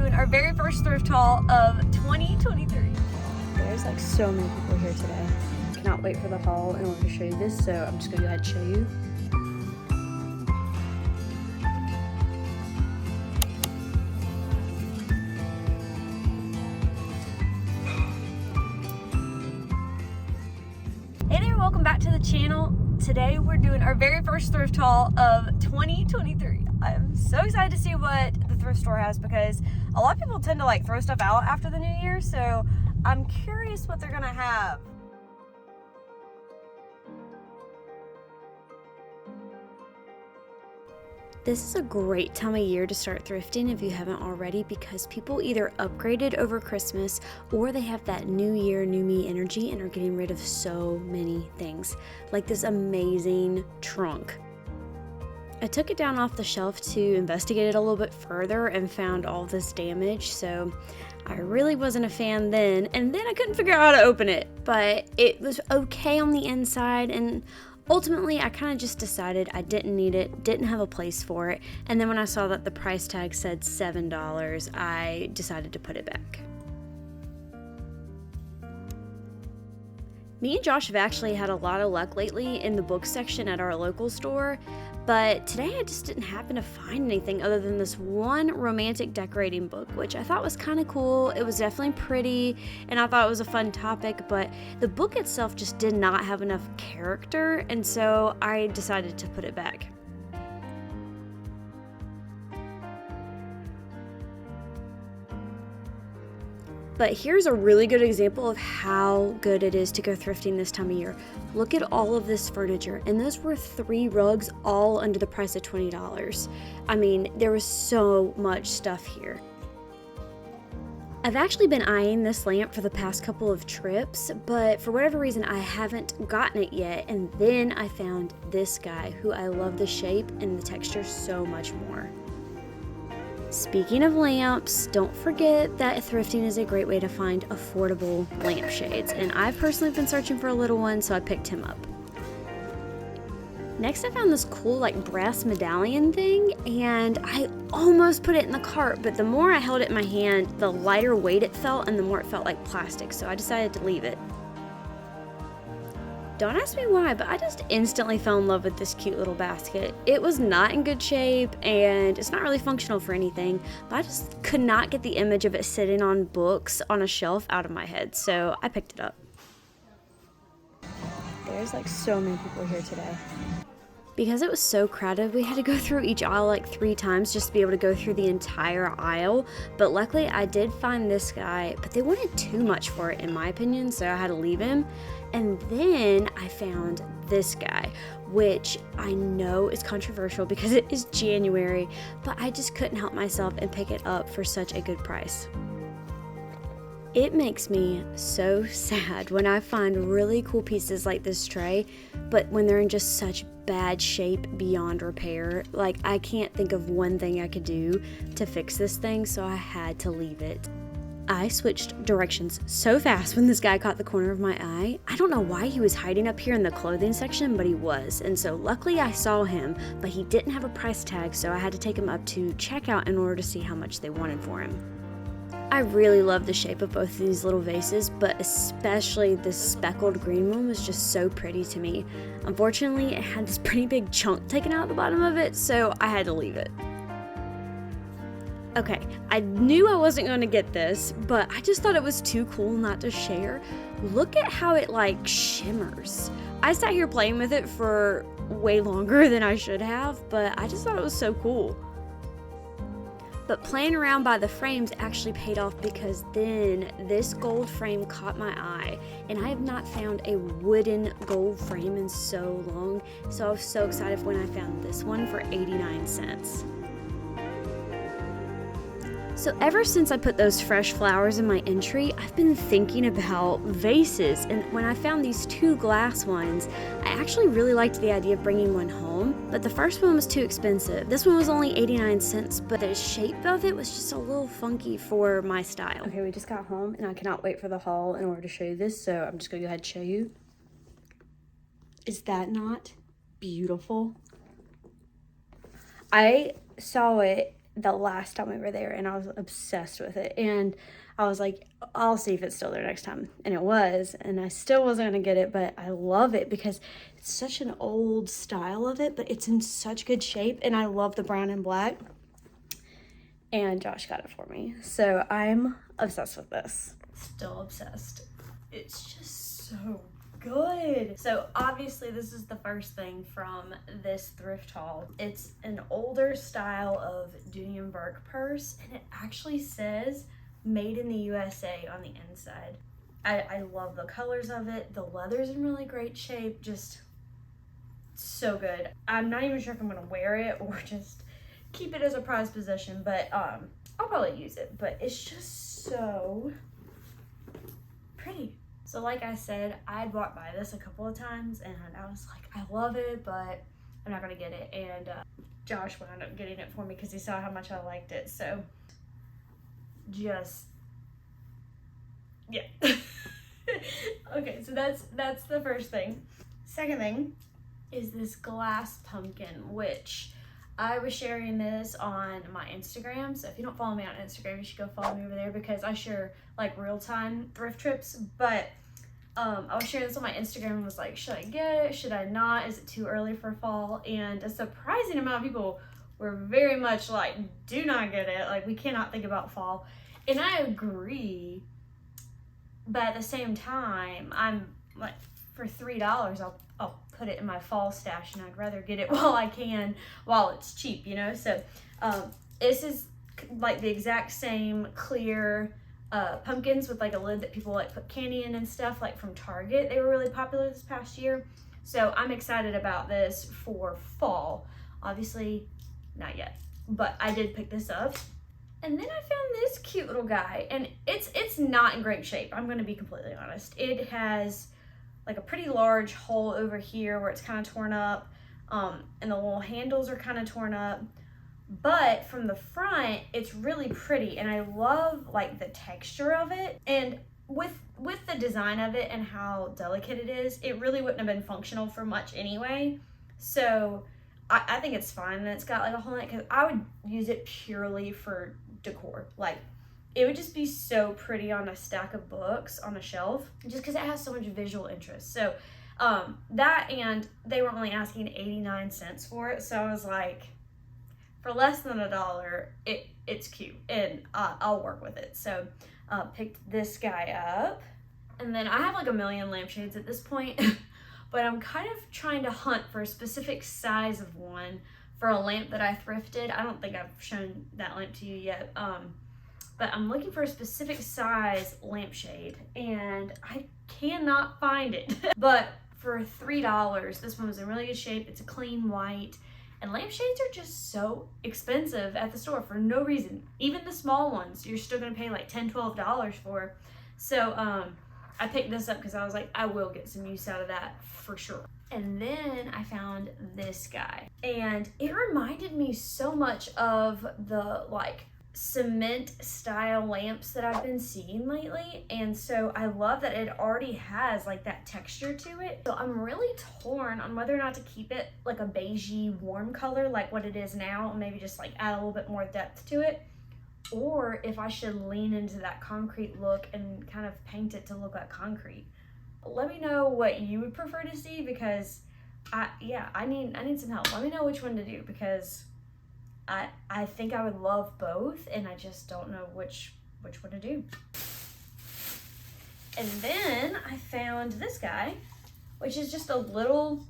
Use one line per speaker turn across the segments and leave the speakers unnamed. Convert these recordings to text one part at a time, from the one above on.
doing our very first thrift haul of 2023. There's like so many people here today. I cannot wait for the haul in order to show you this, so I'm just gonna go ahead and show you. Hey there, welcome back to the channel. Today we're doing our very first thrift haul of 2023. I'm so excited to see what the thrift store has because a lot of people tend to like throw stuff out after the new year, so I'm curious what they're gonna have. This is a great time of year to start thrifting if you haven't already, because people either upgraded over Christmas or they have that new year, new me energy and are getting rid of so many things, like this amazing trunk. I took it down off the shelf to investigate it a little bit further and found all this damage, so I really wasn't a fan then, and then I couldn't figure out how to open it, but it was okay on the inside, and ultimately, I kind of just decided I didn't need it, didn't have a place for it, and then when I saw that the price tag said $7, I decided to put it back. Me and Josh have actually had a lot of luck lately in the book section at our local store, but today I just didn't happen to find anything other than this one romantic decorating book, which I thought was kind of cool. It was definitely pretty, and I thought it was a fun topic, but the book itself just did not have enough character, and so I decided to put it back. But here's a really good example of how good it is to go thrifting this time of year. Look at all of this furniture, and those were 3 rugs all under the price of $20. I mean, there was so much stuff here. I've actually been eyeing this lamp for the past couple of trips, but for whatever reason I haven't gotten it yet, and then I found this guy who I love the shape and the texture so much more. Speaking of lamps, don't forget that thrifting is a great way to find affordable lampshades, and I've personally been searching for a little one, so I picked him up. Next I found this cool like brass medallion thing, and I almost put it in the cart, but the more I held it in my hand, the lighter weight it felt and the more it felt like plastic, so I decided to leave it. Don't ask me why, but I just instantly fell in love with this cute little basket. It was not in good shape, and it's not really functional for anything, but I just could not get the image of it sitting on books on a shelf out of my head, so I picked it up. There's like so many people here today. Because it was so crowded, we had to go through each aisle like 3 times just to be able to go through the entire aisle, but luckily I did find this guy, but they wanted too much for it in my opinion, so I had to leave him. And then I found this guy, which I know is controversial because it is January, but I just couldn't help myself and pick it up for such a good price. It makes me so sad when I find really cool pieces like this tray, but when they're in just such bad shape beyond repair. Like, I can't think of one thing I could do to fix this thing, so I had to leave it. I switched directions so fast when this guy caught the corner of my eye. I don't know why he was hiding up here in the clothing section, but he was. And so luckily I saw him, but he didn't have a price tag, so I had to take him up to checkout in order to see how much they wanted for him. I really love the shape of both of these little vases, but especially this speckled green one was just so pretty to me. Unfortunately, it had this pretty big chunk taken out the bottom of it, so I had to leave it. Okay, I knew I wasn't going to get this, but I just thought it was too cool not to share. Look at how it like shimmers. I sat here playing with it for way longer than I should have, but I just thought it was so cool. But playing around by the frames actually paid off, because then this gold frame caught my eye, and I have not found a wooden gold frame in so long, so I was so excited when I found this one for 89 cents. So ever since I put those fresh flowers in my entry, I've been thinking about vases, and when I found these 2 glass ones, I actually really liked the idea of bringing one home, but the first one was too expensive. This one was only 89 cents, but the shape of it was just a little funky for my style. Okay, we just got home, and I cannot wait for the haul in order to show you this, so I'm just gonna go ahead and show you. Is that not beautiful? I saw it the last time we were there, and I was obsessed with it. And I was like, I'll see if it's still there next time. And it was, and I still wasn't gonna get it, but I love it because it's such an old style of it, but it's in such good shape, and I love the brown and black. And Josh got it for me. So I'm obsessed with this. Still obsessed. It's just so good. So obviously this is the first thing from this thrift haul. It's an older style of Dooney and Burke purse, and it actually says made in the USA on the inside. I love the colors of it. The leather's in really great shape, just so good. I'm not even sure if I'm gonna wear it or just keep it as a prized possession, but I'll probably use it. But it's just so pretty. So like I said, I'd walked by this a couple of times and I was like, I love it, but I'm not gonna get it. And Josh wound up getting it for me because he saw how much I liked it. So just, yeah. Okay, so that's the first thing. Second thing is this glass pumpkin, which I was sharing this on my Instagram. So if you don't follow me on Instagram, you should go follow me over there because I share like real-time thrift trips. But I was sharing this on my Instagram and was like, should I get it? Should I not? Is it too early for fall? And a surprising amount of people were very much like, do not get it. Like, we cannot think about fall. And I agree. But at the same time, I'm like, for $3, I'll put it in my fall stash, and I'd rather get it while I can, while it's cheap, you know? So this is like the exact same clear pumpkins with like a lid that people like put candy in and stuff, like from Target. They were really popular this past year. So I'm excited about this for fall. Obviously not yet, but I did pick this up. And then I found this cute little guy, and it's not in great shape. I'm gonna be completely honest. It has like a pretty large hole over here where it's kind of torn up, and the little handles are kind of torn up. But from the front, it's really pretty, and I love like the texture of it. And with the design of it and how delicate it is, it really wouldn't have been functional for much anyway. So I think it's fine that it's got like a hole in it, because I would use it purely for decor. Like, it would just be so pretty on a stack of books on a shelf, just because it has so much visual interest. So that, and they were only asking 89 cents for it. So I was like, for less than $1, it's cute, and I'll work with it. So picked this guy up. And then I have like a million lampshades at this point, but I'm kind of trying to hunt for a specific size of one for a lamp that I thrifted. I don't think I've shown that lamp to you yet. But I'm looking for a specific size lampshade, and I cannot find it. But for $3, this one was in really good shape. It's a clean white, and lampshades are just so expensive at the store for no reason. Even the small ones, you're still gonna pay like $10, $12 for. So I picked this up because I was like, I will get some use out of that for sure. And then I found this guy, and it reminded me so much of the like cement style lamps that I've been seeing lately. And so I love that it already has like that texture to it. So I'm really torn on whether or not to keep it like a beigey warm color like what it is now, and maybe just like add a little bit more depth to it, or if I should lean into that concrete look and kind of paint it to look like concrete. Let me know what you would prefer to see, because I need some help. Let me know which one to do, because I think I would love both, and I just don't know which one to do. And then I found this guy, which is just a little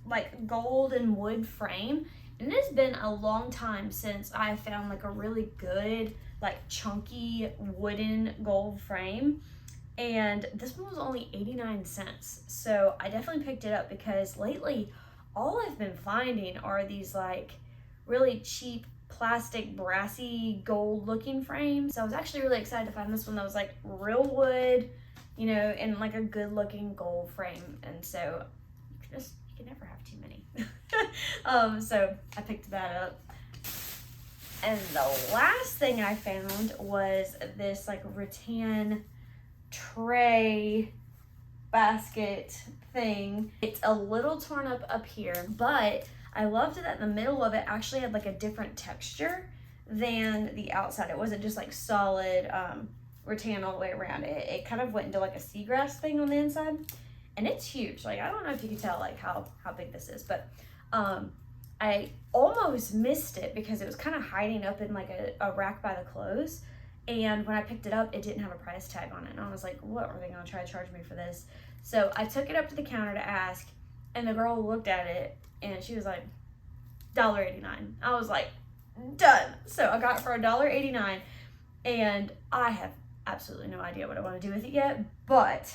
like gold and wood frame. And it's been a long time since I found like a really good, like chunky wooden gold frame. And this one was only 89 cents. So I definitely picked it up, because lately all I've been finding are these like really cheap plastic brassy gold looking frames. So I was actually really excited to find this one that was like real wood, you know, and like a good looking gold frame. And so you can never have too many. So I picked that up. And the last thing I found was this like rattan tray basket thing. It's a little torn up here, but I loved that the middle of it actually had like a different texture. than the outside. It wasn't just like solid rattan all the way around. It kind of went into like a seagrass thing on the inside, and it's huge. Like, I don't know if you can tell like how big this is, but I almost missed it because it was kind of hiding up in like a rack by the clothes. And when I picked it up, it didn't have a price tag on it. And I was like, what are they gonna try to charge me for this? So I took it up to the counter to ask, and the girl looked at it and she was like, $1.89. I was like, done. So I got it for $1.89, and I have absolutely no idea what I want to do with it yet, but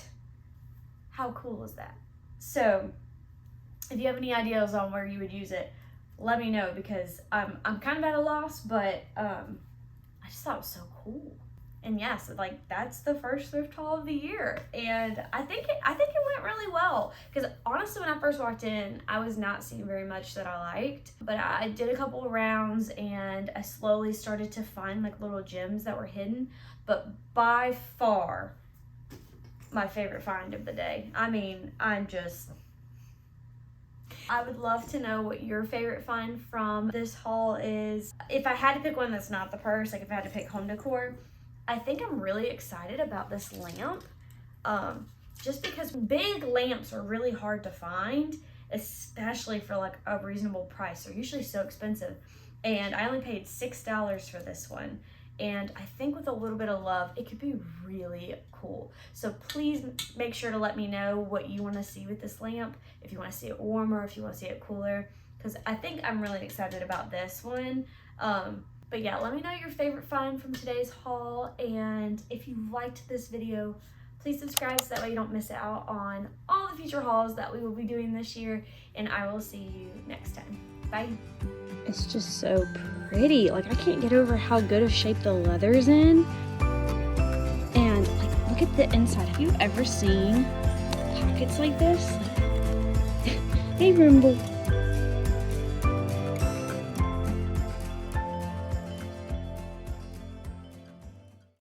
how cool is that? So if you have any ideas on where you would use it, let me know, because I'm kind of at a loss, but I just thought it was so cool. And yeah, so like that's the first thrift haul of the year, and I think it went really well, because honestly when I first walked in, I was not seeing very much that I liked, but I did a couple of rounds and I slowly started to find like little gems that were hidden. But by far my favorite find of the day. I mean, I would love to know what your favorite find from this haul is. If I had to pick one that's not the purse, like if I had to pick home decor, I think I'm really excited about this lamp, just because big lamps are really hard to find, especially for like a reasonable price. They're usually so expensive, and I only paid $6 for this one. And I think with a little bit of love, it could be really cool. So please make sure to let me know what you want to see with this lamp. If you want to see it warmer, if you want to see it cooler, because I think I'm really excited about this one. But yeah, let me know your favorite find from today's haul. And if you liked this video, please subscribe so that way you don't miss out on all the future hauls that we will be doing this year. And I will see you next time. Bye. It's just so pretty. Like, I can't get over how good of shape the leather's in. And like, look at the inside. Have you ever seen pockets like this? Hey, Rumble.